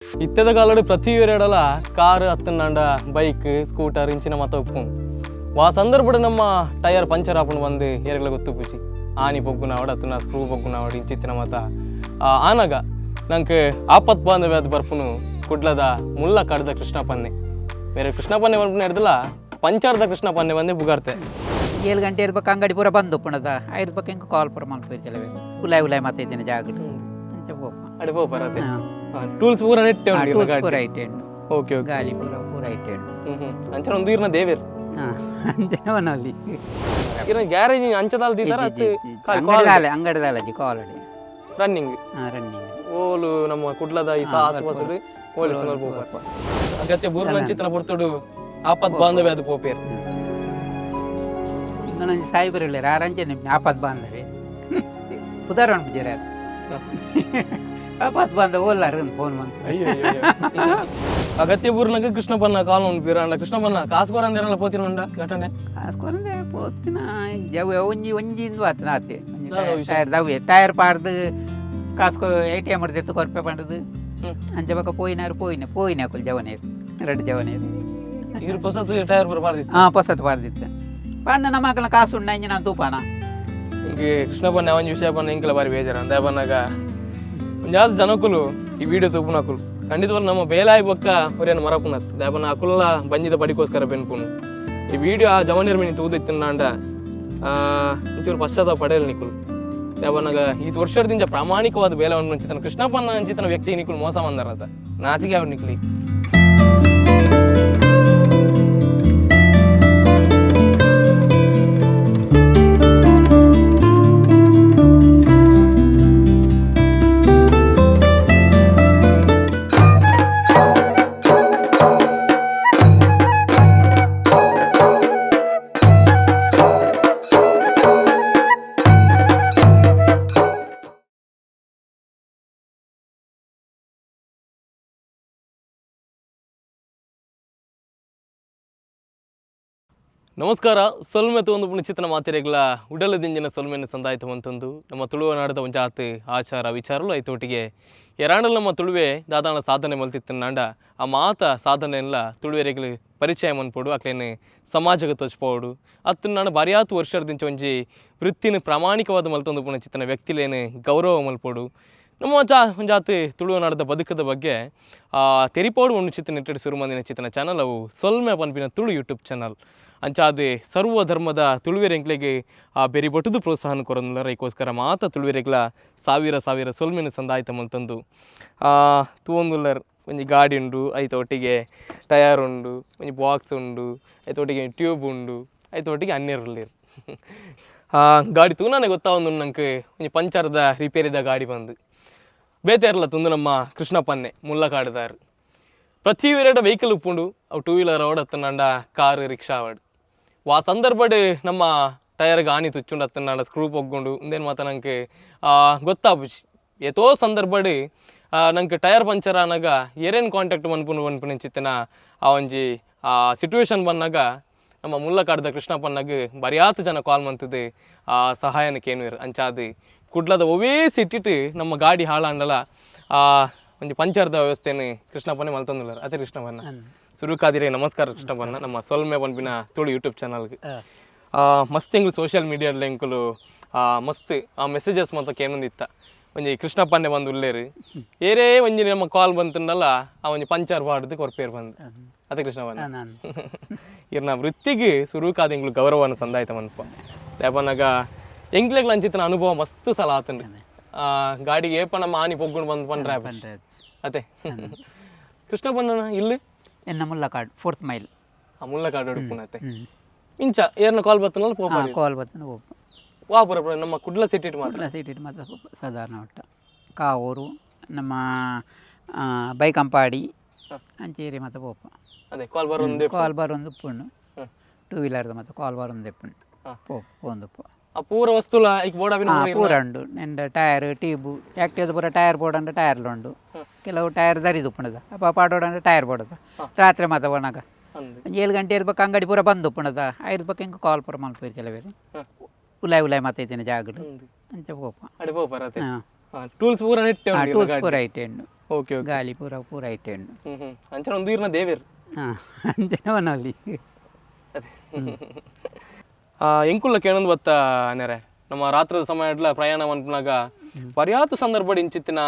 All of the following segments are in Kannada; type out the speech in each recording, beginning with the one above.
ಇತ್ತೆದ ಕಾಲಡು ಪ್ರತಿ ಎರಡಲ ಕಾರ್ ಹತ್ತನಾಂಡ ಬೈಕ್ ಸ್ಕೂಟರ್ ಇಂಚಿನ ಮತ ಉಪ್ಪು ಆ ಸಂದರ್ಭದ ನಮ್ಮ ಟೈರ್ ಪಂಚರ್ ಹಾಕೊಂಡು ಬಂದು ಎರಗಲ ಗೊತ್ತು ಪೂಚಿ ಆನಿ ಪೊಗ್ಗುನ ಅವಡ ಹತ್ತನ ಸ್ಕ್ರೂ ಪೊಗ್ಗುನ ಅವಡ ಇಂಚಿತ್ತಿನ ಮತ ಆನಾಗ ನಂಗೆ ಆಪತ್ ಬಾಂಧವ್ಯ ಅದು ಬರ್ಪುನು ಕುಡ್ಲದ ಮುಲ್ಲ ಕಾಡ್ದ ಕೃಷ್ಣಪ್ಪನ್ನೆ ಬೇರೆ ಕೃಷ್ಣಪ್ಪನ್ನೆ ಬರ್ಪುನ ಹಿಡ್ದಲ್ಲ ಪಂಚರ್ದ ಕೃಷ್ಣಪ್ಪನ್ನೆ ಬಂದೆ ಬುಗಾರ್ತೆ 7 ಗಂಟೆ ಇರ್ಬೇಕು ಅಂಗಡಿ ಪೂರ ಬಂದು ಪುಣದ 5 ರೂಪಾಯಿ ಹಿಂಗೆ ಕಾಲ್ ಪೂರ ಮಲ್ಪೈತೇವೆ ಉಲಾಯ್ ಉಲಾಯ್ ಮಾತೈತೇನೆ ಜಾಗಡು ಅಂಚೆ ಹೋಪ ಅಡೆ ಪೋ ಬರತ್ತೆ ಟೂಲ್ಸ್ ಪೂರ ನೆಟ್ಟೆ ಉಂಟು ಟೂಲ್ಸ್ ಪೂರ ಐಟೆಂಡು ಓಕೆ ಓಕೆ ಗಾಲಿ ಪೂರ ಐಟೆಂಡು ಅಂಚನ ಒಂದು ಇರ್ನ ದೇವೇರ್ ಅಂಜನವನಲ್ಲಿ ಇರ್ನ ಗ್ಯಾರೇಜ್ ಅಂಚದಾಲ್ ದಿದಾರ ಅಂಗಡಿದಾಲಜಿ ಕಾಲಡಿ ರನ್ನಿಂಗ್ ರನ್ನಿಂಗ್ ಓಲು ನಮ್ಮ ಕುಡ್ಲದ ಈ ಆಸುಪಾಸಡು ಓಲ್ ಪೋಪ ಅಗತ್ಯ ಬೂರ್ನ ಚಿತ್ರ ಪುರ್ತುಡು ಆಪತ್ ಬಾಂಧವ್ಯ ಅದು ಪೋಪೇರ್ ಇಂಗನಂಜಿ ಸಾಯಿಬರಿಲ್ಲ ಆರಂಜೆ ಆಪತ್ ಬಾಂಧವ್ಯ ಉದಾಹರಣೆ ಬಿಜಾರ ಆಪತ್ ಬಾಂಧವ ಓಲ್ಲಾರ ಫೋನ್ ಬಂತು ಅಗತ್ಯ ಬೂರ್ನಾಗ ಕೃಷ್ಣಪ್ಪನ ಕಾಲ್ ಉಂಟು ಅಂಡ ಕೃಷ್ಣಪ್ಪನ ಕಾಸ್ಕೋರ ಅಂದಿರಲ್ಲ ಪೋತಿನ ಘಟನೆ ಕಾಸ್ಕೋರಂದೆ ಪೋತಿನ ಜವ್ ಒಂಜಿ ಒಂಜಿಂದು ಆತನ ಆತೆ ಟೈರ್ ದವ್ವೆ ಟೈರ್ ಪಾಡ್ದು ಕಾಸ್ಕೋ ATM ಮಾಡ್ತಿತ್ತು ಕೊರ್ಪೆ ಪಂಡದು ಅಂಚೆ ಬಕ್ಕ ಪೋಯಿನ ಅಕುಲ್ ಜವನೇರು 2 ಜವನೇರು ಇವ್ರು ಪೊಸತ್ ಟೈರ್ ಪೂರ ಪಾಡ್ದಿತ್ತು ಪೊಸತ್ ಪಾಡ್ದಿತ್ತು ಪಂಡ ನಮ್ಮ ಮಕ್ಕಳ ಕಾಸು ಉಂಡ ಇಂಜಿ ನಾನು ತೂಪಾನ ಹಿಂಗೆ ಕೃಷ್ಣಪ್ಪನ ಒಂಜಿ ವಿಷಯ ಪನ್ನ ಇಂಕಲ ಬಾರಿ ಬೇಜಾರ ಅಂದ ಬನ್ನಾಗ ಒಂಜಾದ ಜನಕುಲು ಈ ವಿಡಿಯೋ ತೂಪುನಕುಲು ಖಂಡಿತವಾಗಿ ನಮ್ಮ ಬೇಲಾಯಿ ಬೊಕ್ಕ ಹೊರೇನು ಮರಪುನತ್ ದೇವನ ಅಕುಲ್ಲ ಬಂಜಿದ ಪಡಿಕೋಸ್ಕರ ಬೆನ್ಪುನು ಈ ವಿಡಿಯೋ ಆ ಜವನಿರ್ ಮಿನಿ ತೂದಿತ್ತಿನ ಅಂಡ ಇಂಚೂರು ಪಶ್ಚಾತ್ತಾಪ ಪಡೆಯಲು ನಿಕುಲು ದೇವನಾಗ ಈ ವರ್ಷದಿಂದ ಪ್ರಾಮಾಣಿಕವಾದ ಬೇಲವನ್ನು ಅಂಚಿತನ ಕೃಷ್ಣಪ್ಪನ ಅಂಚಿತನ ವ್ಯಕ್ತಿ ನಿಕುಲು ಮೋಸ ಬಂದಾರತ ನಾಚಿಗೆ ಅವ್ರು ನಿಕ್ಲಿ ನಮಸ್ಕಾರ ಸೊಲ್ಮೆ ಒಂದು ಪುಣ್ಯಚಿತ್ತನ ಮಾತಿರೆಗಳ ಉಡಲದಿಂಜಿನ ಸೊಲ್ಮೆನ ಸಂದಾಯಿತವಂತಂದು ನಮ್ಮ ತುಳುವ ನಾಡದ ಒಂಜಾತ್ ಆಚಾರ ವಿಚಾರಲು ಐತೊಟ್ಟಿಗೆ ಎರಾಂಡಲ್ ನಮ್ಮ ತುಳುವೆ ದಾದಾಣ ಸಾಧನೆ ಮಲ್ತಿತ್ತನಾಂಡ ಆ ಮಾತ ಸಾಧನೆ ಎಲ್ಲ ತುಳುವೆರೆಗಳು ಪರಿಚಯ ಮನ್ಪೋಡು ಅಕ್ಲೇನು ಸಮಾಜಕ್ಕೆ ತೋಚ್ಪೋಡು ಅತ್ತು ನಾನು ಬರಿಯಾತು ವರ್ಷದಿಂದ ಒಂಜಿ ವೃತ್ತಿನ ಪ್ರಾಮಾಣಿಕವಾದ ಮಲ್ತೊಂದು ಪುಣ್ಯಚಿತ್ತನ ವ್ಯಕ್ತಿಲೇನು ಗೌರವ ಮಲ್ಪೋಡು ನಮ್ಮ ಒಂಜಾತ್ ತುಳುವ ನಾಡದ ಬದುಕದ ಬಗ್ಗೆ ತೆರಿಪೋಡು ಒಂದು ಚಿತ್ರ ನೆಟ್ಟಡಿ ಶುರು ಮಂದಿನ ಚಿತ್ರನ ಚಾನಲ್ ಅವು ಸೊಲ್ಮೆ ಪನ್ಪಿನ ತುಳು ಯೂಟ್ಯೂಬ್ ಚಾನಲ್ ಅಂಚಾದೆ ಸರ್ವ ಧರ್ಮದ ತುಳುವೆರೆಂಕ್ಲೆಗೆ ಬೆರಿ ಬೊಟ್ಟದು ಪ್ರೋತ್ಸಾಹನ ಕೊರೊಂದಿಲ್ಲ ರೈಕೋಸ್ಕರ ಮಾತ ತುಳುವೆರೆಗ್ಲ ಸಾವಿರ ಸೊಲ್ಮೆನ ಸಂದಾಯಿತ ಮಲ್ತಂದು ತೂವೊಂದುಲ್ಲರ್ ಒಂಜಿ ಗಾಡಿ ಉಂಡು ಐತೊಟ್ಟಿಗೆ ಟಯರ್ ಉಂಡು ಒಂಜಿ ಬಾಕ್ಸ್ ಉಂಡು ಐತೊಟ್ಟಿಗೆ ಟ್ಯೂಬ್ ಉಂಡು ಐತೊಟ್ಟಿಗೆ ಅನ್ನೇರುಳ್ಳೇರು ಗಾಡಿ ತೂನಾನೆ ಗೊತ್ತಾವೊಂದು ನಂಗೆ ಒಂಜಿ ಪಂಚರ್ದ ರಿಪೇರಿದ ಗಾಡಿ ಬಂದು ಬೇತೇರ್ಲ ತುಂದು ನಮ್ಮ ಕೃಷ್ಣಪ್ಪನ್ನೆ ಮುಲ್ಲ ಕಾಡ್ದಾರು ಪ್ರತಿ ಎರಡು ವೆಹಿಕಲ್ ಉಪ್ಪುಂಡು ಅವು 2 ವೀಲರ್ ಅವಡ್ ಹತ್ತನಾಂಡ ಕಾರ್ ರಿಕ್ಷಾ ಅವಡ್ ಆ ಸಂದರ್ಭಡ್ ನಮ್ಮ ಟಯರ್ಗೆ ಆನಿ ತುಚ್ಚುಂಡು ಹತ್ತನಾಂಡ ಸ್ಕ್ರೂ ಪೊಗ್ಗುಂಡು ಇಂದೇನು ಮಾತ ನಂಗೆ ಗೊತ್ತಾಪುಜಿ ಏತೋ ಸಂದರ್ಭಡ್ ನಂಗೆ ಟಯರ್ ಪಂಚರ್ ಆನಾಗ ಏರೇನು ಕಾಂಟ್ಯಾಕ್ಟ್ ಮನ್ಪುನ ಚಿತ್ತನ ಆ ಒಂಜಿ ಸಿಚುವೇಶನ್ ಬಂದಾಗ ನಮ್ಮ ಮುಲ್ಲ ಕಾಡ್ದ ಕೃಷ್ಣಪ್ಪನಾಗ ಬರಿಯಾತು ಜನ ಕಾಲ್ ಮಂತದ್ದು ಸಹಾಯನಕ್ಕೆ ಏನು ಅಂಚಾದು ಕುಡ್ಲದ ಒವೇ ಸಿಟ್ಟಿಟ್ಟು ನಮ್ಮ ಗಾಡಿ ಹಾಳಾಂಡಲ ಒಂಜಿ ಪಂಚರ್ದ ವ್ಯವಸ್ಥೆಯನ್ನು ಕೃಷ್ಣಪ್ಪನೇ ಮಲ್ತಂದಿಲ್ಲ ಅದೇ ಕೃಷ್ಣಪ್ಪನ ಸುರುಕಾದಿರಿ ನಮಸ್ಕಾರ ಕೃಷ್ಣಪ್ಪನ ನಮ್ಮ ಸೊಲ್ಮೆ ಪನ್ಪಿನ ತುಳು ಯೂಟ್ಯೂಬ್ ಚಾನಲ್ಗೆ ಮಸ್ತ್ ಎಂಗ್ಲು ಸೋಷಿಯಲ್ ಮೀಡಿಯಾದ ಎಂಕುಲು ಮಸ್ತ್ ಮೆಸೇಜಸ್ ಮಾತಕ್ಕೆ ಏನೊಂದಿತ್ತ ಒಂಜಿ ಕೃಷ್ಣಪ್ಪನ್ನೇ ಬಂದು ಉಳ್ಳೇರು ಏರೇ ಒಂಜಿ ನಮ್ಮ ಕಾಲ್ ಬಂತಂದಲ್ಲ ಆ ಒಂಜಿ ಪಂಚರ್ ಪಾಡ್ದು ಕೊರ್ಪೇರು ಬಂದು ಅದೇ ಕೃಷ್ಣಪ್ಪನ ಇರ್ನ ವೃತ್ತಿಗೆ ಸುರುಕಾದ ಎಂಗ್ಲು ಗೌರವನ ಸಂದಾಯಿತ ಮನ್ಪ ದೇಪನಾಗ ಎಂಗ್ಲೆಗ್ಲ ಅಂಚಿತನ ಅನುಭವ ಮಸ್ತ್ ಸಲ ಆತಂಡ್ರಿ ಗಾಡಿಗೆ ಏಪನ ಮಾನಿ ಪೊಗ್ಗುಂಡು ಬಂದು ಪಂಡ್ರೆ ಅದೇ ಕೃಷ್ಣಪ್ಪನ ಇಲ್ಲಿ ಎನ್ನ ಮುಲ್ಲಕಾಡು 4th ಮೈಲ್ ಮುಲ್ಲಕಾಡು ಹುಡುಪುನತ್ತೆ ಇಂಚ ಏರ್ನ ಕಾಲ್ ಬತ್ತನಲ್ಲ ಕಾಲ್ ಬತ್ತನ ವಾಪುರ ನಮ್ಮ ಕುಡ್ಲ ಸಿಟಿ ಮಾತ್ರ ಸಾಧಾರಣ ಒಟ್ಟ ಕಾವೂರು ನಮ್ಮ ಬೈಕಂಪಾಡಿ ಅಂಚೇರಿ ಮತ್ತು ಪೋಪ ಅದೇ ಕಾಲ್ ಬರೊಂದು ಉಪ್ಪುಂಡು 2 ವೀಲರ್ದ ಮತ್ತು ಕಾಲ್ ಬರೊಂದು ಎಪ್ಪುಂಡು ಒಂದು ಪೂರ ವಸ್ತುಲ ಈಗ ಬೋರ್ಡ್ ಪೂರ ಉಂಡು ನೆಂಡ ಟೈರ್ ಟ್ಯೂಬು ಆಕ್ಟಿವ್ ಪೂರ ಟೈರ್ ಬೋರ್ಡ್ ಅಂದ್ರೆ ಟೈರ್ಲು ಉಂಡು ಕೆಲವು ಟೈರ್ ದರಿದು ಉಪ್ಪುಣದ ಅಪ್ಪ ಪಾಡೋಡ ಅಂದ್ರೆ ಟೈರ್ ಬೋರ್ಡದ ರಾತ್ರಿ ಮಾತ ಒಣಗ 7 ಗಂಟೆ ಇರ್ಬೇಕು ಅಂಗಡಿ ಪೂರ ಬಂದು ಉಪ್ಪುಣದ 5 ರೂಪಾಯಿ ಹಿಂಗೆ ಕಾಲ್ ಪೂರ ಮಲ್ಪೇರು ಕೆಲವೇರಿ ಉಲಾಯ್ ಮಾತೈತೇನೆ ಜಾಗಡು ಅಂಚೆ ಪೋಪ ಟೂಲ್ಸ್ ಪೂರ ಟೂಲ್ಸ್ ಪೂರ ಐಟೆಂಡು ಓಕೆ ಓಕೆ ಗಾಳಿ ಪೂರ ಪೂರ ಇಟ್ಟೆಂಡು ಅಂಚನೆ ಒಂದು ಇರ್ನ ದೇವೇರು ಹಾಂ ಅಂಜನೆ ಮನಲ್ಲಿ ಅದೇ ಎಂಕುಲ್ಲ ಕೇಳೊಂದು ಬತ್ತ ನೆರೆ ನಮ್ಮ ರಾತ್ರದ ಸಮಯಡ್ಲ ಪ್ರಯಾಣ ಮನ್ಪನಾಗ ಪರ್ಯಾತ ಸಂದರ್ಭ ಇಂಚಿತ್ತಿನ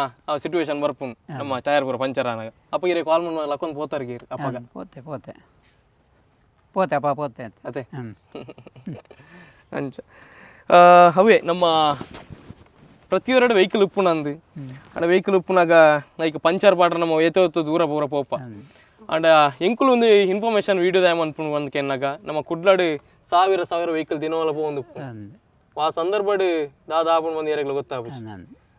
ಸಿಚುವೇಶನ್ ಬರ್ಪುನ್ ನಮ್ಮ ಟೈರ್ ಪೂರ ಪಂಚರ್ ಆನಾಗ ಅಪ್ಪ ಗಿರಿ ಕಾಲ್ ಮಾಡಿ ಲಕ್ಕೊಂದು ಪೋತಾರ್ಗೀರಿ ಅಪ್ಪಗ ಪೋತೆ ಪೋತೆ ಪೋತೆ ಅಪ್ಪ ಪೋತೆ ಅಂತ ಅದೇ ಅಂಚ ಅವೇ ನಮ್ಮ ಪ್ರತಿಯೊಂದು ವೆಹಿಕಲ್ ಉಪ್ಪುನ ಅಂದು ಅಂಡ ವೆಹಿಕಲ್ ಉಪ್ಪುನಾಗ ಲೈಕ್ ಪಂಚರ್ ಪಾಡ್ರ ನಮ್ಮ ಏತೋತ್ತು ದೂರ ಪೂರ ಪೋಪ ಅಂಡ ಎಂಕುಲು ಒಂದು ಇನ್ಫಾರ್ಮೇಶನ್ ವೀಡಿಯೋ ದಾಯ ಅನ್ಪುಣ್ ಒಂದು ಕೆನ್ನಾಗ ನಮ್ಮ ಕುಡ್ಲಾಡು ಸಾವಿರ ವೆಹಿಕಲ್ ದಿನವಲ್ಲ ಒಂದು ಆ ಸಂದರ್ಭ ದಾದಾಪು ಒಂದು ಏರಿಯಾಗಳು ಗೊತ್ತಾಗ್ಬಿಟ್ಟು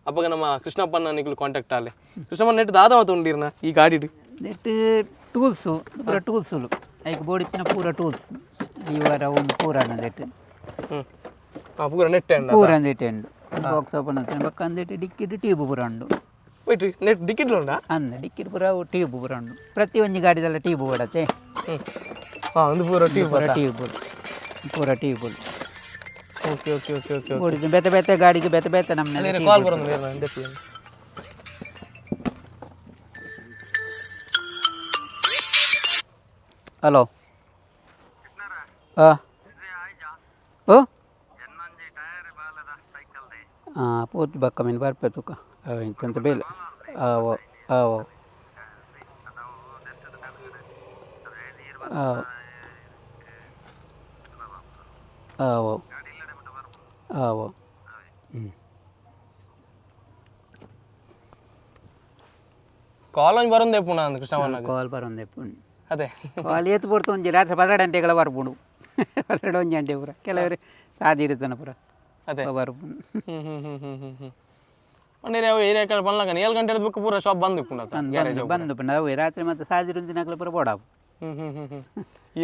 ಅಪ್ಪಾಗ ನಮ್ಮ ಕೃಷ್ಣಪ್ಪನ ನಿಗಳು ಕಾಂಟ್ಯಾಕ್ಟ್ ಆಗಲಿ ಕೃಷ್ಣಪ್ಪನ ನೆಟ್ಟು ದಾದ ಮಾತು ಉಂಡಿರ್ನ ಈ ಗಾಡಿ ನೆಟ್ ಟೂಲ್ಸು ಪೂರ ಟೂಲ್ಸುಲು ಐಕ್ ಬೋಡಿಪಿನ ಪೂರ ಟೂಲ್ಸ್ ಇವರ ಒಂದು ಪೂರ ನೆಟ್ ಪೂರ ನೆಟ್ಟೆ ಪೂರ ನೆಟ್ಟೆಂಡು ಬಾಕ್ಸ್ ಓಪನ್ ಅಂತ ಬಕ್ಕಂದಿಟ್ಟು ಡಿಕ್ಕಿಟ್ಟು ಟ್ಯೂಬ್ ಪೂರ ಉಂಡು ಬಿಟ್ರಿ ನೆಟ್ ಡಿಕ್ಕಿಟ್ಲು ಉಂಟಾ ಅಂದ ಡಿಕ್ಕಿಟ್ ಪೂರ ಟ್ಯೂಬ್ ಪೂರ ಉಂಡು ಪ್ರತಿ ಒಂಜಿ ಗಾಡಿದೆಲ್ಲ ಟ್ಯೂಬ್ ಓಡತ್ತೆ ಒಂದು ಪೂರ ಟ್ಯೂಬ್ ಪೂರ tube okay okay okay okay ಓಡಿದ್ದು ಬೇತೆ ಬೇತೆ ಗಾಡಿಗೆ ಬೇತೆ ಬೇತೆ ನಮ್ಮನೆ ಕಾಲ್ ಬರೋದು ಹಲೋ ಹಾಂ ಓ ಹಾಂ ಪೂರ್ತಿ ಬಕ್ಕ ಮೀನು ಬರ್ಪೆ ತುಕ ಇಂತ ಬೇಲೆ ಆವೋ ಆವೋ ಆವೋ ಆವೋ ಕಾಲೇಜ್ ಬರೋದೇ ಪುಣ ಅಂದ ಕೃಷ್ಣವನ್ನ ಕಾಲ್ ಬರೋದೇ ಪುಣ್ ಅದೇ ಕಾಲ್ ಏತು ಪಡ್ತು ಒಂಜಿ ರಾತ್ರಿ 12 ಗಂಟೆಗಳ ಬರ್ಪುಂಡು 12 ಗಂಟೆ ಪೂರ ಕೆಲವರು ಸಾದಿ ಇಡ್ತಾನೆ ಪೂರ ಅದೇ ಬರ್ಪುಂಡು ಒಂದೇ ಅವು ಏರಿಯಾ ಕಡೆ ಬಂದಾಗ 7 ಗಂಟೆ ಇರ್ಬೇಕು ಪೂರ ಶಾಪ್ ಬಂದು ಪುಣ ಬಂದು ಪುಣ್ಣ ಅವು ರಾತ್ರಿ ಮತ್ತೆ ಸಾದಿ ರುಂದಿನಾಗಲ ಪೂರ ಬೋಡಾವು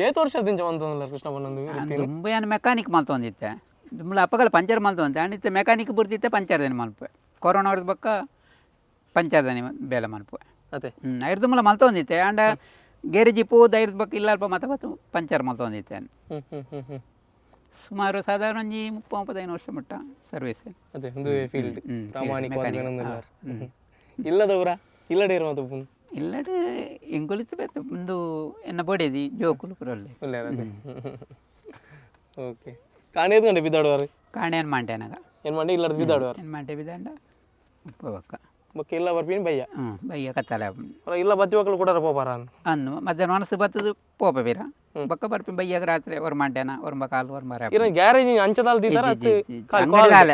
ಏತು ವರ್ಷದಿಂದ ಬಂತಂದಲ್ಲ ಕೃಷ್ಣಪ್ಪನೊಂದು ತುಂಬ ಏನು ಮೆಕ್ಯಾನಿಕ್ ಮಲ್ತೊಂದಿತ್ತೆ ದುಮ್ಮಳ ಅಪ್ಪಗಲ ಪಂಚರ್ ಮಲ್ತೊಂತೆ ಅನಿತ್ತೆ ಮೆಕ್ಯಾನಿಕ್ ಬುರ್ದಿತ್ತೆ ಪಂಚರ್ ದನಿ ಮಲ್ಪೆ ಕೊರೋನಾ ಹೊಡೆದ ಬಕ್ಕ ಪಂಚರ್ ದನಿ ಬೇಲೆ ಮಲ್ಪೆ ಅದೇ ಐದು ದುಮ್ಮಳ ಮಲ್ತೊಂದಿತ್ತೆ ಅಂಡ ಗ್ಯಾರೇಜಿ ಪೋದು ಐದು ಬಕ್ಕ ಇಲ್ಲ ಅಲ್ಪ ಮತ್ತೆ ಪಂಚರ್ ಮಲ್ತೊಂದಿತ್ತೆ ಸುಮಾರು ಸಾಧಾರಣ ಒಂಜಿ 30-35 ವರ್ಷ ಮಟ್ಟ ಸರ್ವಿಸ್ ಅದೇ ಒಂದು ಫೀಲ್ಡ್ ಪ್ರಾಮಾಣಿಕ ಇಲ್ಲದವರ ಇಲ್ಲಡೆ ಇರುವಂತ ಇಲ್ಲಡೆ ಎಂಗೊಲಿತ ಬೇತ ಒಂದು ಎನ್ನ ಬಡಿದಿ ಜೋಕುಲು ಪುರಲ್ಲಿ ಓಕೆ ಕಾಣೇದು ಗಂಟೆ ಬಿದ್ದಾಡುವಾರು ಕಾಣೆ ಏನು ಮಾಡ್ಯಾನಾಗ ಏನು ಮಾಡಿ ಇಲ್ಲದ ಬಿದ್ದಾಡುವಾರು ಏನು ಮಾಡ್ಯ ಬಿದ್ದಾಂಡ ಉಪ್ಪ ಬಕ್ಕ ಬಕ್ಕ ಇಲ್ಲ ಬರ್ಪೀನಿ ಬಯ್ಯ ಬಯ್ಯ ಕತ್ತಲೆ ಇಲ್ಲ ಬತ್ತಿ ಮಕ್ಕಳು ಕೂಡ ಪೋಪಾರ ಅಂದು ಮಧ್ಯಾಹ್ನ ಮನಸ್ಸು ಬತ್ತದು ಪೋಪ ಬೀರ ಬಕ್ಕ ಬರ್ಪಿ ಬಯ್ಯಾಗ ರಾತ್ರಿ ಅವ್ರ ಮಾಡ್ಯಾನ ಅವ್ರ ಕಾಲು ಅವ್ರ ಮರ ಗ್ಯಾರೇಜ್ ಅಂಚದಾಲ್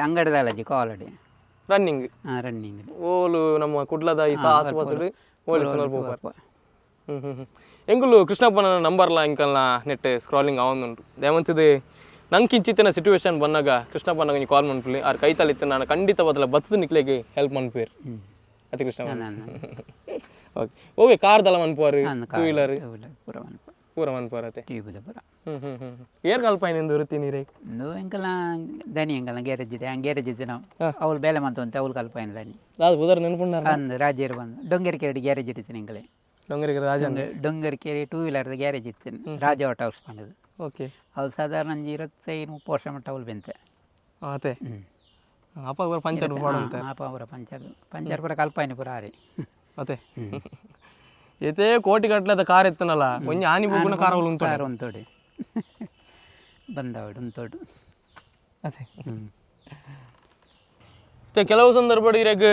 ಅಂಗಡಿದಾಲಜಿ ಕಾಲಡಿ ರನ್ನಿಂಗ್ ರನ್ನಿಂಗ್ ಓಲು ನಮ್ಮ ಕುಡ್ಲದ ಈ ಆಸುಪಾಸು ಎಂಗುಲು ಕೃಷ್ಣಪ್ಪನ ನಂಬರ್ಲ ಇಂಕಲ್ನ ನೆಟ್ ಸ್ಕ್ರಾಲಿಂಗ್ ಆವೊಂದುಂಟು ದೇವಂತಿದೆ ನಂಗೆ ಕಿಂಚಿತ್ತಿನ ಸಿಚುವೇಶನ್ ಬಂದಾಗ ಕೃಷ್ಣಪ್ಪನಾಗ ನೀವು ಕಾಲ್ ಮನ್ಪಲಿ ಅವ್ರ ಕೈ ತಲಿತ್ತು ನಾನು ಖಂಡಿತ ಬದಲ ಬತ್ತದ ನಿಕ್ಲೆಗೆ ಹೆಲ್ಪ್ ಮನ್ಪೇರು ಅದೇ ಕೃಷ್ಣಪ್ಪ ಓಕೆ ಓಕೆ ಕಾರ್ದಲ್ಲ ಮನ್ಪೋರು 2 ವೀಲರ್ ಪೂರ ಮನ್ಪೋರ್ ಅತ್ತೆ ಏರ್ ಕಲ್ಪಾಯಿ ನಿಂದು ವೃತ್ತಿ ನೀರೇ ಎಂಕಲ್ನ ದನಿ ಎಂಕಲ್ನ ಗ್ಯಾರೇಜ್ ಇದೆ ಗ್ಯಾರೇಜ್ ಇದ್ದೆ ನಾವು ಅವ್ಳು ಬೇಲೆ ಮಂತ ಅವ್ಳು ಕಲ್ಪಾಯಿನ ದನಿ ಅದು ಉದಾರ ನೆನಪುಂಡ ಅಂದು ರಾಜ್ಯರು ಬಂದು ಡೊಂಗೇರಿಕೆರೆ ಗ್ಯಾರೇಜ್ ಇರ್ತೀನಿ ಎಂಕಲೆ ಡೊಂಗೇರಿಕೆರೆ 2 ವೀಲರ್ದ ಗ್ಯಾರೇಜ್ ಇರ್ತೀನಿ ರಾಜ ಆಟ ಹೌಸ್ ಪಂಡದು ಓಕೆ ಅವ್ರು ಸಾಧಾರಣ 25-30 ವರ್ಷ ಮಟ್ಟ ಅವ್ಳು ಬೆಂತೆ ಅದೇ ಅಪ್ಪ ಅವರ ಪಂಚರ್ ಅಪ್ಪ ಅವರ ಪಂಚರ್ ಪೂರ ಕಲ್ಪಾಯಿನಿ ಪೂರ ಆರಿ ಅದೇ ಏತೇ ಕೋಟಿ ಗಟ್ಟಲೆದ ಕಾರ್ ಎತ್ತನಲ್ಲ ಒಂಜಿ ಆನಿ ಬೋಗುನ ಕಾರ್ ಉಂತೋಡಿ ಬಂದವಡು ಉಂತೋಡು ಅದೇ ಕೆಲವು ಸಂದರ್ಭ ಇರಾಗ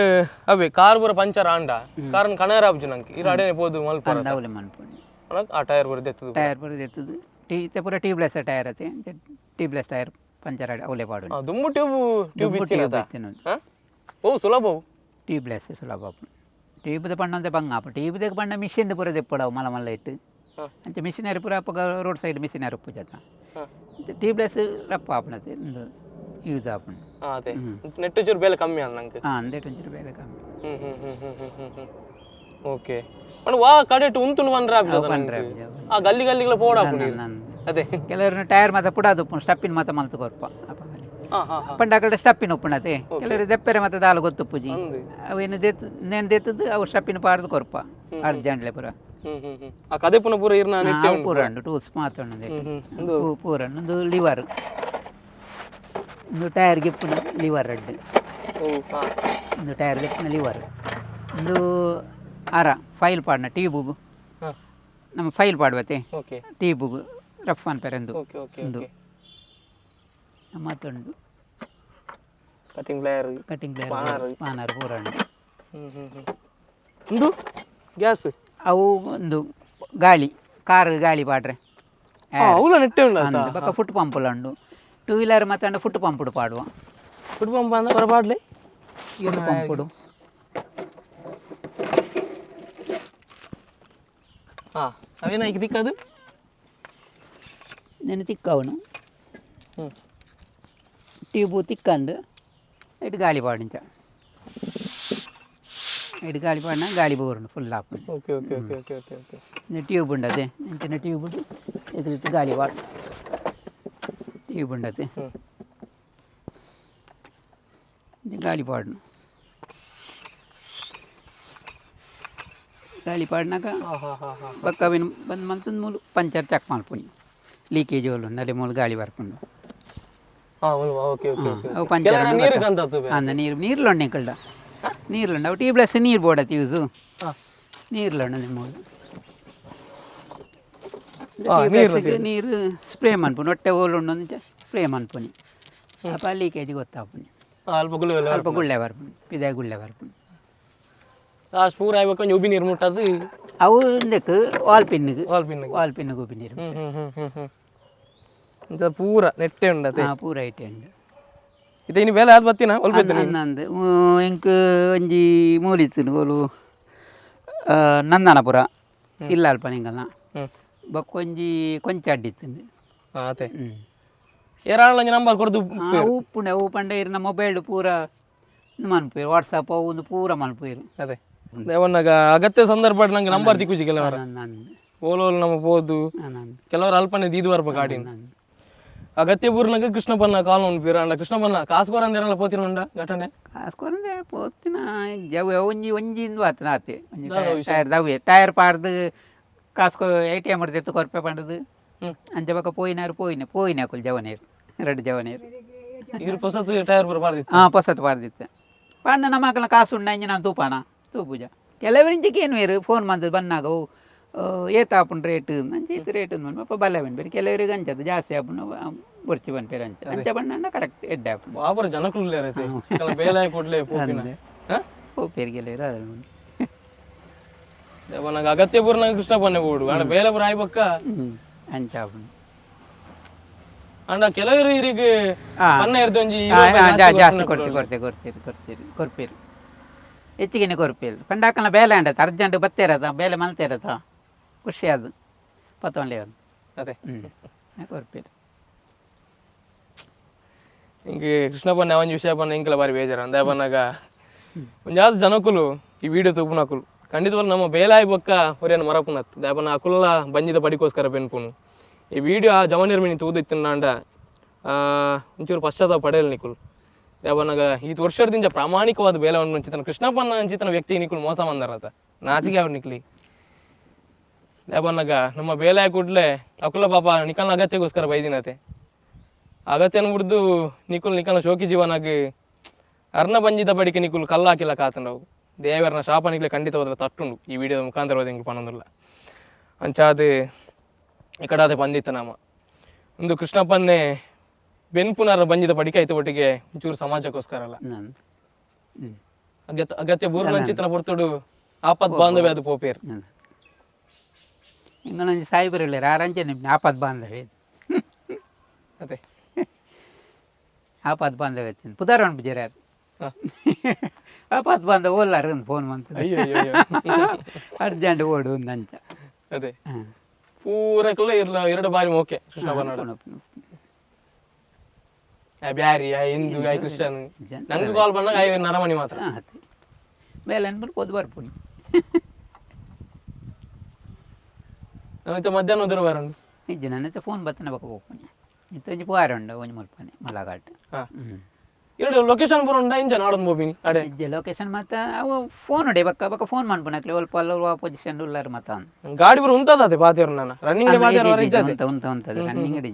ಅವೇ ಕಾರ್ ಪೂರ ಪಂಚರ್ ಆಂಡ ಕಾರಣ ಕಣಾರ ಆಬ್ಜು ನಂಗೆ ಈ ಅಡೇನೆ ಪೋದು ಮಲ್ಪ ಅವಲೆ ಮನ್ಪುಣಿ ಆ ಟೈರ್ ಬರೋದು ಎತ್ತದು ಟೈರ್ ಬರೋದು ಎತ್ತದು ಪೂರ ಟ್ಯೂಬ್ಲೆಸ್ ಟೈರ್ ಅತ್ತೆ ಟ್ಯೂಬ್ಲೆಸ್ ಟೈರ್ ಪಂಚರ್ ಅವಲೆ ಪಾಡು ದುಮ್ಮು ಟ್ಯೂಬ್ ಇತ್ತಿನ ಓ ಸುಲಭ ಟ್ಯೂಬ್ಲೆಸ್ ಸುಲಭ ಟ್ಯೂಬ್ದ ಪಣ್ಣಂತೆ ಬಂಗಾಪ ಟ್ಯೂಬ್ದ ಪಣ್ಣ ಮಿಷಿನ್ ಪೂರ ತೆಪ್ಪಡವು ಮಲ್ಲ ಇಟ್ಟು ಅಂಚೆ ಮಿಷಿನರಿ ಪೂರ ಅಪ್ಪ ರೋಡ್ ಸೈಡ್ ಮಿಷಿನರಿ ಉಪ್ಪು ಜತ ಟ್ಯೂಬ್ಲೆಸ್ ರಪ್ಪ ಆಪಣತೆ ಒಂದು ಯೂಸ್ ಆಪಣ ಅದೇ ನೆಟ್ಟು ಚೂರು ಬೇಲೆ ಕಮ್ಮಿ ಅಲ್ಲ ನಂಗೆ ನೆಟ್ಟು ಒಂಚೂರು ಬೇಲೆ ಕಮ್ಮಿ ಓಕೆ पण वा कडेट उंतुन वन राब आ गल्ली गल्लीगला पोडा अದೇ ಕೆಲವರು ಟೈರ್ ಮಾತ ಪುಡಾದು ಸ್ಟಪ್ಪಿನ ಮಾತ ಮಲ್ತು ಕೊರ್ಪ ಪಂಡ ಕಡೆ ಸ್ಟಪ್ಪಿನ ಉಪ್ಪುಣತೆ ಕೆಲವರು ದೆಪ್ಪರೆ ಮಾತ ದಾಲು ಗೊತ್ತು ಪೂಜಿ ಅವೇನು ನೇನು ದೆತ್ತದು ಅವು ಸ್ಟಪ್ಪಿನ ಪಾರ್ದು ಕೊರ್ಪ ಅರ್ಜೆಂಟ್ಲೆ ಪುರ ಆ ಕದೆ ಪುನ ಪೂರ ಇರ್ನ ನೆಟ್ಟೆ ಪೂರ ಉಂಟು ಟೂಲ್ಸ್ ಮಾತೊಂದು ಪೂರ ಒಂದು ಲಿವರ್ ಒಂದು ಟೈರ್ ಗಿಪ್ಪುನ ಲಿವರ್ ಅಡ್ಡು ಒಂದು ಟೈರ್ ಗಿಪ್ಪುನ ಲಿವರ್ ಒಂದು ಆರ ಫೈಲ್ ಪಾಡ್ನ ಟ್ಯೂಬುಗು ಹಾಂ ನಮ್ಮ ಫೈಲ್ ಪಾಡ್ಬತ್ತೆ ಓಕೆ ಟ್ಯೂಬುಗು ರಫ್ ಅನ್ಪೆರೆಂದು ಓಕೆ ಓಕೆ ಒಂದು ಓಕೆ ಮತ್ತೊಂದು ಕಟಿಂಗ್ ಪ್ಲೇಯರ್ ಕಟಿಂಗ್ ಸ್ಪಾನರ್ ಪೂರ ಉಂಟು. ಒಂದು ಗ್ಯಾಸ್ ಅವು ಒಂದು ಗಾಳಿ ಕಾರ್ ಗಾಳಿ ಪಾಡ್ರೆ ಅವಳ ನೆಟ್ಟೆ ಉಂಟು ಅಂದು ಬೊಕ್ಕ ಫುಟ್ ಪಂಪುಲ ಉಂಡು ಟೂ ವೀಲರ್ ಮತ್ತೆ ಫುಟ್ ಪಂಪುಡು ಪಾಡುವ ಫುಡ್ ಪಂಪ್ ಅಂದ್ರೆ ಹೊರಪಾಡ್ಲಿ ಫುಟ್ ಪಂಪುಡು ಹಾಂ ಅವೇನಾಯ್ತು ದಿಕ್ಕದು నేను తిక్కవును ಹ್ಞೂ ట్యూబ్ తిక్కండు ఇటు గాలి పాడించా ఇటు గాలి పాడినా గాలి పోరుండు ఫుల్ ఆపు okay okay okay okay okay okay tube ఉండదు నేను చిన్న ట్యూబ్ ఎదురు గాలి పాడు ట్యూబ్ ఉండదు ಹ್ಞೂ ఇది గాలి పాడును గాలి పాడినాక ಹಾಂ ಹಾಂ ಹಾಂ ಹಾಂ ಬಕ್ಕ ಅವಿನ ಬಂದು ಮಂತಂದು ಮೂಲು ಪಂಚರ್ ಚೆಕ್ ಮಾಡ್ಪುನಿ ಲೀಕೇಜ್ ಹೋಲು ನಲೆ ಮೂಲು ಗಾಳಿ ಬರ್ಕೊಂಡು ಹಾಂ ಓಕೆ ಓಕೆ ಓಕೆ ಅವು ಪಂಚರ್ ನೀರು ಕಂತದ್ದು ಅಂದ ನೀರು ಉಂಡೆ ಕಳ್ಳ ನೀರು ಅವು టీ ప్లస్ నీరు పోడతి యూజు ಹಾಂ నీరులో మూడు ನೀರು ಸ್ಪ್ರೇ ಮನ್ಪುನಿ ಹೊಟ್ಟೆ ಹೋಲು ಉಂಡು ಸ್ಪ್ರೇ ಮನ್ಪುನಿ ಅಪ್ಪ ಲೀಕೇಜ್ ಗೊತ್ತಾಪುನಿ ಅಲ್ಪ ಗುಳ್ಳೆ ಅಲ್ಪ ಗುಳ್ಳೆ ಬರ್ಪುನಿ ಪಿದೆ ಗುಳ್ಳೆ ಬರ್ಪುನಿ ಲಾಸ್ಟ್ ಪೂರ ಆಗ್ಬೇಕು ಉಬಿ ನೀರು ಮುಟ್ಟದು ಅವು ಇಂದಕ್ಕೆ ವಾಲ್ ಪಿನ್ನಿಗೆ ವಾಲ್ ಪಿನ್ನಿಗೆ ಉಬಿ ನೀರು ಇದು ಪೂರ ನೆಟ್ಟೆ ಉಂಡತೆ ಪೂರ ಐಟೆ ಉಂಡು ಇದು ಇನ್ನು ಬೇಲೆ ಅದು ಬತ್ತಿನ ಒಲ್ಪೈತೆ ಅಂದು ಇಂಕ್ ಒಂಜಿ ಮೂಲಿತ್ತು ಓಲು ನಂದನಪುರ ಇಲ್ಲ ಅಲ್ಪ ನಿಂಗಲ್ಲ ಹ್ಞೂ ಬಕ್ಕೊಂಜಿ ಕೊಂಚ ಅಡ್ಡಿತ್ತು ಹಾಂ ಅದೇ ಏರಾಳ ನಂಬರ್ ಕೊಡ್ದು ಉಪ್ಪುಂಡೆ ಅವು ಪಂಡೆ ಇರು ನಮ್ಮ ಮೊಬೈಲ್ ಪೂರ ಮನ್ಪುರು ವಾಟ್ಸಪ್ ಅವು ಒಂದು ಪೂರ ಮನ್ಪುರು ಅದೇ ದೇವನ್ನಾಗ ಅಗತ್ಯ ಸಂದರ್ಭ ನಂಗೆ ನಂಬರ್ ತಿಕ್ಕುಜಿ ಕೆಲವರ ನಂದು ಓಲೋಲ್ ನಮಗೆ ಹೋದು ನಂದು ಕೆಲವರು ಅಲ್ಪನೆ ದೀದು ಬರ್ಬೇಕು ಗಾಡಿನ ಅಗತ್ಯ ಪೂರ್ನಾಗ ಕೃಷ್ಣಪ್ಪನ ಕಾಲ್ ಉಂಟು ಅಂಡ ಕೃಷ್ಣಪ್ಪನ ಕಾಸ್ಕೋರ ಅಂದಿರಲ್ಲ ಪೋತಿರುಂಡ ಘಟನೆ ಕಾಸ್ಕೊರಂದೆ ಪೋತಿನ ಜವ ಒಂಜಿ ಒಂಜಿಂದು ಆತನ ಆತೆ ಒಂಜಿ ಟೈರ್ ದವ್ವೆ ಟೈರ್ ಪಾಡ್ದು ಕಾಸ್ಕೊ ATM ಇರ್ತಿತ್ತು ಕೊರ್ಪೆ ಪಂಡದು ಅಂಚ ಬಕ್ಕ ಪೋಯಿನ ಕುಲ್ ಜವನೇರು ಎರಡು ಜವನೇರು ಇದ್ರ ಹೊಸತು ಟೈರ್ ಪೂರ ಬಾರ್ದಿತ್ತು ಪೊಸತ್ ಪಾಡ್ದಿತ್ತು ಪಂಡ ನಮ್ಮ ಮಕ್ಕಳ ಕಾಸು ಉಂಡ ಇಂಜ ನಾನು ತೂಪಾನ ತೂಪುಜ ಕೆಲವರಿಂಚಕ್ಕೆ ಏನು ಬೇರು ಫೋನ್ ಬಂದದ್ದು ಬಂದಾಗ ಏತ ಆಪುಂಡು ರೇಟ್ ಅಂಚೆ ಇದು ರೇಟ್ ಬಂದು ಅಪ್ಪ ಬಲ್ಲ ಬೇರೆ ಕೆಲವರಿಗೆ ಅಂಚದು ಜಾಸ್ತಿ ಆಪುಂಡು ಬೊರ್ಚಿ ಬಂದ್ಪೇರು ಅಂಚ ಬಣ್ಣ ಕರೆಕ್ಟ್ ಎಡ್ಡೆ ಆಪುಂಡು ಬಾಬರ ಜನಕುಲ್ಲೆ ರೈತೆ ಬೇಲೆ ಕೊಡ್ಲೆ ಪೋಪಿನ ಹೋಗ್ಪೇರು ಕೆಲವರು ಅದ್ರ ದೇವನಾಗ ಅಗತ್ಯ ಪೂರ್ನಾಗ ಕೃಷ್ಣಪ್ಪನ್ನೇ ಬೋಡು ಅಂಡ ಬೇಲೆ ಪೂರ ಆಯ್ಬಕ್ಕ ಅಂಚ ಆಪುಂಡು ಅಂಡ ಕೆಲವರು ಇರಿಗೆ ಪನ್ನ ಇರ್ದೊಂಜಿ ಜಾಸ್ತಿ ಕೊರ್ಪೇರು ಹೆಚ್ಚಿಗೆ ಕೊರ್ಪೇರು ಪಂಡಾಕನ ಬೇಲೆ ಅಂಡತ ಅರ್ಜೆಂಟ್ ಬತ್ತೇರತ ಬೇಲೆ ಮಲ್ತೇರತ ಖುಷಿ ಅದು ಪತ್ತೊಂಡೆ ಅದು ಅದೇ ಕೊರ್ಪೇರು ಹಿಂಗೆ ಕೃಷ್ಣಪ್ಪನ ಒಂಜಿ ವಿಷಯ ಪನ್ನ ಇಂಕಲ ಬಾರಿ ಬೇಜಾರ ದೇವನಾಗ ಒಂಜಾದ ಜನಕುಲು ಈ ವಿಡಿಯೋ ತೂಪುನಕುಲು ಖಂಡಿತವಾಗ್ಲು ನಮ್ಮ ಬೇಲಾಯಿ ಬೊಕ್ಕ ಹೊರೇನು ಮರಪುನತ್ ದೇವನ ಅಕುಲ್ಲ ಬಂಜಿದ ಪಡಿಕೋಸ್ಕರ ಪೆನ್ಪುನು ಈ ವಿಡಿಯೋ ಜವನಿರ್ ಮಿನಿ ತೂದಿತ್ತಿನಾಂಡ ಒಂಚೂರು ಪಶ್ಚಾತ್ತಾಪ ಪಡೆಯಲು ನಿಕುಲು ದೇವನಾಗ ಈ ವರ್ಷದಿಂದ ಪ್ರಾಮಾಣಿಕವಾದ ಬೇಲವನ್ನು ಅಂಚಿತನ ಕೃಷ್ಣಪ್ಪನ ಅಂಚಿತನ ವ್ಯಕ್ತಿ ನಿಕುಲು ಮೋಸ ಮಂದಾರತ ನಾಚಿಗೆ ಅವ್ರು ನಿಕ್ಲಿ ದೇವನಾಗ ನಮ್ಮ ಬೇಲಾಯಿ ಕೂಡ್ಲೆ ಅಕುಲ ಪಾಪ ನಿಕಲ್ನ ಅಗತ್ಯಗೋಸ್ಕರ ಬೈದಿನತೆ ಅಗತ್ಯನ ಬಿಡ್ದು ನಿಕಲ್ನ ಶೋಕಿ ಜೀವನಾಗಿ ಅರ್ನ ಬಂಜಿದ ಬಡಿಕೆ ನಿಕುಲು ಕಲ್ಲಾಕಿಲ್ಲ ಕಾತಂಡವು ದೇವರನ ಶಾಪ ನಿಕ್ಲೆ ಖಂಡಿತವಾದ ತಟ್ಟುಂಡು ಈ ವಿಡಿಯೋದ ಮುಖಾಂತರವಾದ ಹಿಂಗೆ ಪನ್ನೊಂದಿಲ್ಲ ಅಂಚಾದು ಇಕಡಾದೆ ಬಂದಿತ್ತ ನಾಮ ಒಂದು ಕೃಷ್ಣಪ್ಪನ್ನೇ ಬೆನ್ಪುನರ ಬಂಜಿದ ಪಡಿಕೆ ಆಯ್ತು ಒಟ್ಟಿಗೆ ಒಂಚೂರು ಸಮಾಜಕ್ಕೋಸ್ಕರ ಅಲ್ಲ ಅಗತ್ಯ ಬೂರ್ನಂಚಿತನ ಪೊರ್ತುಡು ಆಪತ್ ಬಾಂಧವ್ಯ ಅದು ಪೋಪೇರು ಇಂಗನೊಂದು ಸಾಯಿಬರು ಹೇಳಾರ ಆರಂಚೆ ನಿಮ್ಗೆ ಆಪತ್ ಬಾಂಧವ್ಯ ಅದೇ ಆಪತ್ ಬಾಂಧವ್ಯ ಪುದಾರಣ ಬಿಜಾರು ಆಪತ್ ಬಾಂಧವ ಓಲ್ಲಾರ ಫೋನ್ ಬಂತು ಅರ್ಜೆಂಟ್ ಓಡು ಒಂದು ಅಂಚ ಅದೇ ಪೂರಕ್ಕಲ್ಲ ಎರಡು ಬಾರಿ ಓಕೆ ಕೃಷ್ಣಪ್ಪನ ಬ್ಯಾರಿ ಹಿಂದೂ ಕ್ರಿಶ್ಚಿಯನ್ ನಂಗೆ ಕಾಲ್ ಬಂದಾಗ ನರಮಣಿ ಮಾತ್ರ ಬೇಲೆ ಅನ್ಬಿಟ್ಟು ಪೊದ್ದು ಬರ್ಪುನಿ ನಮ್ಮಿತ್ತ ಮಧ್ಯಾಹ್ನ ಉದ್ರ ಬಾರ ನಿಜ ನನ್ನತ್ತೆ ಫೋನ್ ಬತ್ತನ ಬಕ್ಕ ಹೋಗ್ಪುನಿ ಇತ್ತು ಒಂಜಿ ಪುವಾರ ಉಂಡ ಒಂಜಿ ಮುಲ್ಪನೆ ಮಲ್ಲಘಾಟ್ ಎರಡು ಲೊಕೇಶನ್ ಬರೋ ಉಂಡ ಇಂಜ ನಾಡೋದು ಬೋಪಿನಿ ಅಡೆ ಇಜ್ಜೆ ಲೊಕೇಶನ್ ಮತ್ತೆ ಅವು ಫೋನ್ ಉಡೆ ಬಕ್ಕ ಬಕ್ಕ ಫೋನ್ ಮಾಡ್ಪುನಕ್ಲಿ ಒಲ್ಪ ಅಲ್ಲವ ಪೊಸಿಷನ್ ಉಲ್ಲಾರ ಮತ್ತ ಗಾಡಿ ಬರೋ ಉಂತದ ಪಾತೇರು ನಾನು ರನ್ನಿಂಗ್ ಉಂತದ ರನ್ನಿಂಗ್ ಇಡಿ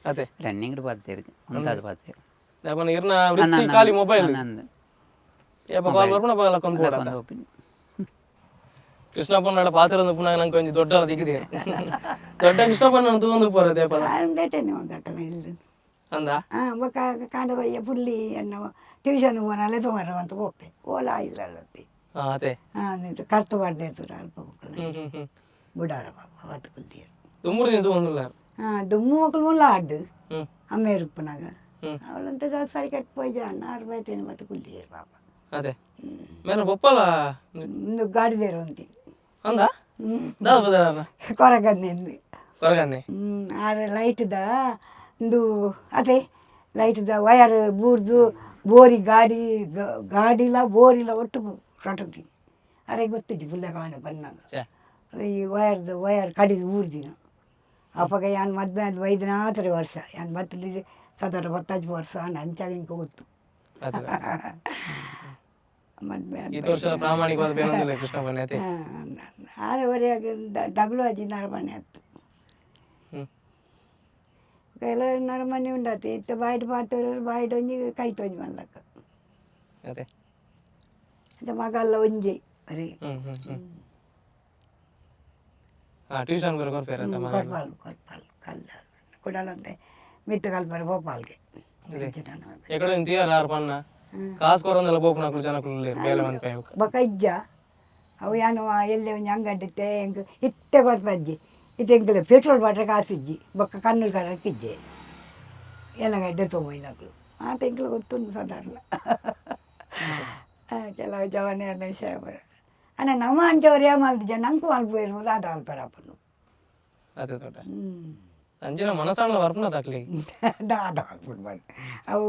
ಅದೇ ರನ್ನಿಂಗ್ ಪಾತೇರು ಉಂತದ ಪಾತೇರು ಯಾಪನ ಇರ್ನ ವೃತ್ತಿ ಖಾಲಿ ಮೊಬೈಲ್ ನಂದು ಯಾಪ ಕಾಲ್ ಬರ್ಪುನ ಬಾಲ ಕೊಂದು ಓಪಿನಿ ಕೃಷ್ಣಪ್ಪನ ಪಾತ್ರ ಒಂದು ಪುನಃ ನಂಗೆ ಕೊಂಚ ದೊಡ್ಡ ದಿಕ್ಕಿದೆ ದೊಡ್ಡ ಕೃಷ್ಣಪ್ಪನ ತಗೊಂಡು ಬರೋದೇ ಪದ ಬೇಟೆನೆ ಹೋಗಕ್ಕಲ್ಲ ಇಲ್ಲಿ ಅಂದ ಬೊಕ್ಕ ಕಾಂಡ ಬಯ್ಯ ಪುಲ್ಲಿ ಅನ್ನೋ ಟ್ಯೂಷನ್ ಹೋಗನಲ್ಲೇ ತೊಗೊಂಡ್ರು ಅಂತ ಹೋಗ್ತೆ ಓಲಾ ಇಲ್ಲ ಅಲ್ಲತ್ತಿ ಅದೇ ನಿಂತು ಕರ್ತು ಬಾಡ್ದೆ ತುರ ಅಲ್ಪ ಮಕ್ಕಳು ಬುಡಾರ ಬಾಬಾ ಅವತ್ತು ಪುಲ್ಲಿ ತುಂಬ ದಿನ ತಗೊಂಡಿಲ್ಲ ದುಮ್ಮು ಮಕ್ಕಳು ಮುಲ್ಲ ಆಡು ಅಮ್ಮೆ ರುಪ್ಪನಾಗ ಅವಳಂತ ಸರಿ ಕಟ್ ಪೋಯ್ಜ ನಾರು ಬೈತೇನೆ ಮತ್ತೆ ಕುಲ್ಲಿ ಬಾಬಾ ಅದೇ ಮೇಲೆ ಬೊಪ್ಪಲ್ಲ ಒಂದು ಗಾಡಿದೇರು ಅಂತೀನಿ ಅಂದ ದಾದ ಕೊರಗನ್ನೆಂದು ಕೊರಗನ್ನೆ ಆದ್ರೆ ಲೈಟ್ದ ಒಂದು ಅದೇ ಲೈಟ್ದ ವಯರ್ ಬೂರ್ದು ಬೋರಿ ಗಾಡಿಲ ಬೋರಿಲ್ಲ ಒಟ್ಟು ಕಟ್ಟುತ್ತೀನಿ ಅರೆ ಗೊತ್ತಿಟ್ಟು ಫುಲ್ಲ ಕಾಣ ಬಂದಾಗ ಈ ವಯರ್ ಕಡಿದು ಊರ್ದಿನ ಅಪ್ಪಾಗ ಯಾನ್ ಮದ್ವೆ ಅದು 5 ವರ್ಷ ಯಾನ್ ಬತ್ತಲಿದೆ 17 ವರ್ಷ ಅಂಚಾಗ ಹಿಂಗೆ ಗೊತ್ತು ಮದ್ವೆ ಆರವರೆಗೆ ದಗಲು ಅಜ್ಜಿ ನರಮನೆ ಆಯ್ತು ಕೆಲವರು ನರಮನೆ ಉಂಡಾತು ಇತ್ತು ಬಾಯ್ಡು ಪಾತವ್ರು ಬಾಯ್ಡು ಒಂಜಿ ಕೈಟ್ ಒಂಜಿ ಮಲ್ಲಕ್ಕ ಅದು ಮಗಲ್ಲ ಒಂಜಿ ಬರೀ ಕೊರ್ಪಾಲ್ ಕಲ್ಲ ಕುಡಲಂತೆ ಮಿತ್ತು ಕಲ್ಪರೆ ಭೋಪಾಲ್ಗೆ ಬೊಕ್ಕ ಇಜ್ಜ ಅವು ಏನು ಎಲ್ಲೇ ಒಂಜಿ ಅಂಗಡಿತ್ತೆ ಹೆಂಗೆ ಇತ್ತೆ ಕೊರ್ಪಜ್ಜಿ ಇತ್ತೆ ಹೆಂಗೆ ಪೆಟ್ರೋಲ್ ಬಾಟ್ರೆ ಕಾಸಿಜ್ಜಿ ಬೊಕ್ಕ ಕಣ್ಣು ಕರಕ್ಕಿಜ್ಜೆ ಏನಗಡ್ಡೆ ತೊಗೊಂಬೈನಕ್ಳು ಆಟ ಹೆಂಗೆ ಗೊತ್ತುಂಟು ಸಾಧಾರಣ ಕೆಲವು ಜವನಿಯರ್ನ ವಿಷಯ ಬರ ಅಣ್ಣ ನಮ್ಮ ಅಂಚವ್ರು ಏನು ಮಾಡ್ತಿದ್ದೆ ನಂಗೆ ಮಲ್ಪೋಯಿರ್ಬೋದು ಅದು ಅಲ್ಪರಪ್ಪನು ಅಂಜಿನ ಮನಸ್ಸಣ್ಣ ಬರ್ಪನದಾಗ್ಲಿ ಅದು ಹಾಕ್ಬಿಡ್ಬಾರ್ದು ಅವು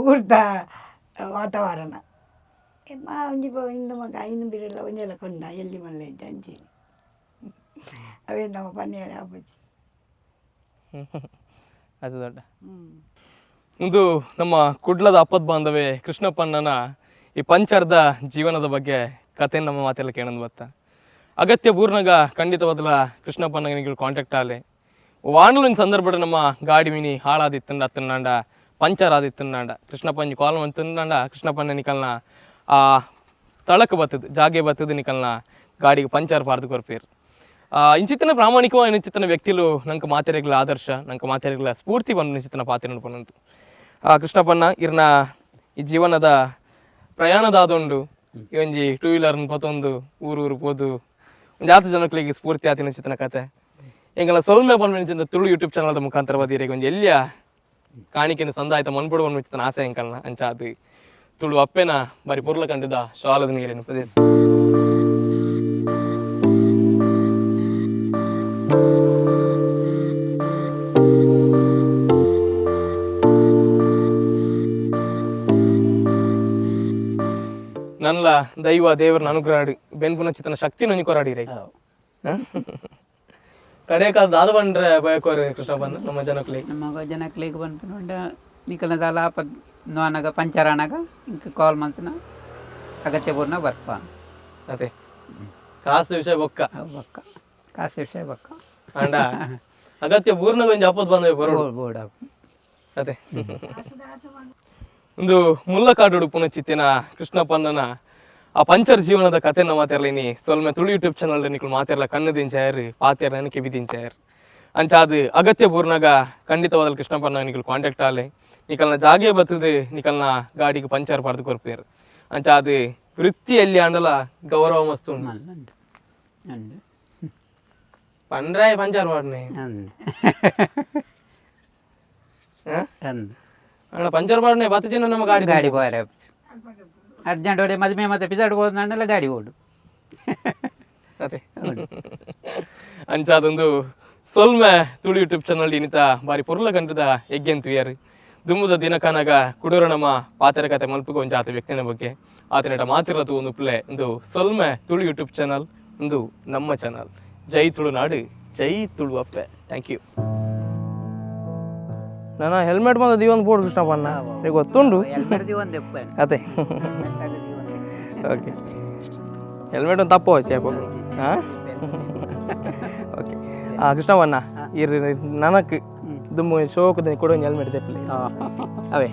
ಊರ್ದ ವಾತಾವರಣ ಒಂಜಿ ಇಂದು ಮಗ ಐನು ಬಿರಲ್ಲ ಒಂಜೆಲ್ಲ ಕೊಂಡ ಎಲ್ಲಿ ಮಲ್ಲ ಇದ್ದ ಅಂಚೀನಿ ಅವೇ ನಮ್ಮ ಪನ್ನಿಯರ ಅಪ್ಪಚ್ಚಿ ಅದು ದೊಡ್ಡ ಒಂದು ನಮ್ಮ ಕುಡ್ಲದ ಅಪ್ಪದ ಬಾಂಧವೇ ಕೃಷ್ಣಪ್ಪಣ್ಣನ ಈ ಪಂಚರ್ದ ಜೀವನದ ಬಗ್ಗೆ ಕತೆ ನಮ್ಮ ಮಾತೆಲ್ಲ ಕೇಳೋದು ಬತ್ತ ಅಗತ್ಯ ಪೂರ್ಣಗ ಖಂಡಿತವಾದಲ ಕೃಷ್ಣಪ್ಪನಿಗೆ ನೀವು ಕಾಂಟ್ಯಾಕ್ಟ್ ಆಗಲಿ ವಾಣಲಿನ ಸಂದರ್ಭ ನಮ್ಮ ಗಾಡಿ ಮಿನಿ ಹಾಳಾದಿತ್ತಂಡ ಅತ್ತನಾಂಡ ಪಂಚರ್ ಆದಿತ್ತನಾಂಡ ಕೃಷ್ಣಪ್ಪಂಜಿ ಕಾಲ್ ಅಂತಂಡ ಕೃಷ್ಣಪ್ಪನ ನಿಕಲ್ನ ಆ ಸ್ಥಳಕ್ಕೆ ಬರ್ತದೆ ಜಾಗೆ ಬರ್ತದೆ ನಿಕಲ್ನ ಗಾಡಿಗೆ ಪಂಚರ್ ಪಾರ್ದು ಕೊರ್ಪೇರು ಇಂಚಿತ್ತಿನ ಪ್ರಾಮಾಣಿಕವಾಗಿ ನಿಂಚಿತ್ತಿನ ವ್ಯಕ್ತಿಲು ನಂಗೆ ಮಾತೆರೆಗಳ ಆದರ್ಶ ನಂಗೆ ಮಾತೆರೆಗಳ ಸ್ಫೂರ್ತಿ ಬಂದು ನಿಂಚಿತ್ತಿನ ಪಾತ್ರ ನೋಡ್ಕೊಂಡಂತು ಕೃಷ್ಣಪ್ಪನ ಇರ್ನ ಈ ಜೀವನದ ಪ್ರಯಾಣದಾದೊಂಡು ಒಂಜಿ 2 ವೀಲರ್ನ ಪತ್ತೊಂದು ಊರು ಪೋದು ಒಂದು 10 ಜನಗಳಿಗೆ ಸ್ಫೂರ್ತಿ ಆತಿನ ಚಿತ್ರನ ಕತೆ ಎಂಗೆಲ್ಲ ಸೊಲ್ಮೆ ಬಂದು ತುಳು ಯೂಟ್ಯೂಬ್ ಚಾನಲ್ದ ಮುಖಾಂತರ ಬದಿರಿಗೆ ಒಂದು ಎಲ್ಲಿಯ ಕಾಣಿಕೆನ ಸಂದಾಯ್ತ ಮನ್ಪಡು ಬಂದು ಆಸೆ ಎಂಕಲ್ನ ಅಂಚ ಅದು ತುಳು ಅಪ್ಪೆನ ಬಾರಿ ಪುರ್ಲ ಕಂಡಿದ್ದ ಶಾಲದ ನೀರಿನ ಪ್ರದೇಶ ನನ್ಲ ದೈವ ದೇವರನ್ನ ಅನುಗ್ರಹ ಬೆನ್ಪುನ ಚಿತ್ತನ ಶಕ್ತಿ ನೊಂಜಿ ಕೊರಾಡಿರೆ ಕಡೆ ಕಾಲ ದಾದ ಬಂಡ್ರೆ ಬಯಕೋರೆ ಕೃಷ್ಣಪ್ಪನ ನಮ್ಮ ಜನಕ್ಲಿಗೆ ಬಂದ್ಪುಂಡ ನಿಕಲ್ನ ದಾಲ ಆಪದ್ ನೋನಾಗ ಪಂಚರಾನಾಗ ಇಂಕ ಕಾಲ್ ಮಂತನ ಅಗತ್ಯ ಪೂರ್ಣ ಬರ್ಪ ಅದೇ ಕಾಸು ವಿಷಯ ಬೊಕ್ಕ ಕಾಸು ವಿಷಯ ಬೊಕ್ಕ ಅಂಡ ಅಗತ್ಯ ಪೂರ್ಣ ಒಂಜಿ ಅಪ್ಪದ ಬಂದವೆ ಬೋರ್ಡ್ ಅದೇ ಒಂದು ಮುಲ್ಲಕಾಡು ಪುನಃ ಚಿತ್ತಿನ ಕೃಷ್ಣಪ್ಪನ ಆ ಪಂಚರ್ ಜೀವನದ ಕಥೆನ ಮಾತಾಡ್ಲಿನಿ ಸೊಲ್ಮೆ ತುಳು ಯೂಟ್ಯೂಬ್ ಚಾನಲ್ ನಿಕ್ಳು ಮಾತಾಡ್ಲ ಕಣ್ಣು ದಿಂಚಾಯರ್ ಪಾತ್ಯಾರ ನನಗೆ ಕಿವಿ ದಿಂಚಾಯರ್ ಅಂಚ ಅದು ಅಗತ್ಯ ಪೂರ್ಣಾಗ ಖಂಡಿತವಾದ ಕೃಷ್ಣಪ್ಪನ ನಿಕ್ಳು ಕಾಂಟ್ಯಾಕ್ಟ್ ಆಲೆ ನಿಕಲ್ನ ಜಾಗೆ ಬರ್ತದೆ ನಿಕಲ್ನ ಗಾಡಿಗೆ ಪಂಚರ್ ಪಾರ್ದು ಕೊರ್ಪೇರು ಅಂಚ ಅದು ವೃತ್ತಿಯಲ್ಲಿ ಅಂಡಲ ಗೌರವ ಮಸ್ತು ಪಂಡ್ರಾಯ ಪಂಚರ್ ಪಾಡ್ನೆ ಅಣ್ಣ ಪಂಚರ್ ಪಾಡ್ನೆ 10 ಜನ ನಮ್ಮ ಗಾಡಿ ಬೋರೆ ಅರ್ಜೆಂಟ್ ಹೊಡೆ ಮದುವೆ ಮತ್ತೆ ಪಿಸಾಡ್ ಹೋದ ನಾನೆಲ್ಲ ಗಾಡಿ ಓಡು ಅದೇ ಅಂಚ ಅದೊಂದು ಸೊಲ್ಮೆ ತುಳು ಯೂಟ್ಯೂಬ್ ಚಾನಲ್ ಇನ್ನಿತ ಬಾರಿ ಪುರ್ಲ ಕಂಡದ ಯಜ್ಞಂತು ಯಾರು ದುಮ್ಮದ ದಿನಕನಾಗ ಕುಡೂರ ನಮ್ಮ ಪಾತ್ರ ಕತೆ ಮಲ್ಪುಗ ಒಂಚ ಆತ ವ್ಯಕ್ತಿನ ಬಗ್ಗೆ ಆತನ ಮಾತಿರದು ಒಂದು ಪ್ಲೇ ಒಂದು ಸೊಲ್ಮೆ ತುಳು ಯೂಟ್ಯೂಬ್ ಚಾನಲ್ ಒಂದು ನಮ್ಮ ಚಾನಲ್ ಜೈ ತುಳುನಾಡು ಜೈ ತುಳು ಅಪ್ಪೆ ಥ್ಯಾಂಕ್ ಯು ನಾನು ಹೆಲ್ಮೆಟ್ ಬಂದ ದೀವಂದು ಬೋರ್ಡ್ ಕೃಷ್ಣಪ್ಪಣ್ಣ ಈಗ ಗೊತ್ತುಂಡು ಅದೇ ಓಕೆ ಹೆಲ್ಮೆಟ್ ಒಂದು ತಪ್ಪು ಹೋಯ್ತು ಹಾಂ ಓಕೆ ಕೃಷ್ಣಪ್ಪಣ್ಣ ಇರ್ರಿ ನನಗೆ ದುಮ್ಮು ಶೋಕದ ಕೊಡೋ ಹೆಲ್ಮೆಟ್ ತೆಪ್ಪಲಿ ಅವೇ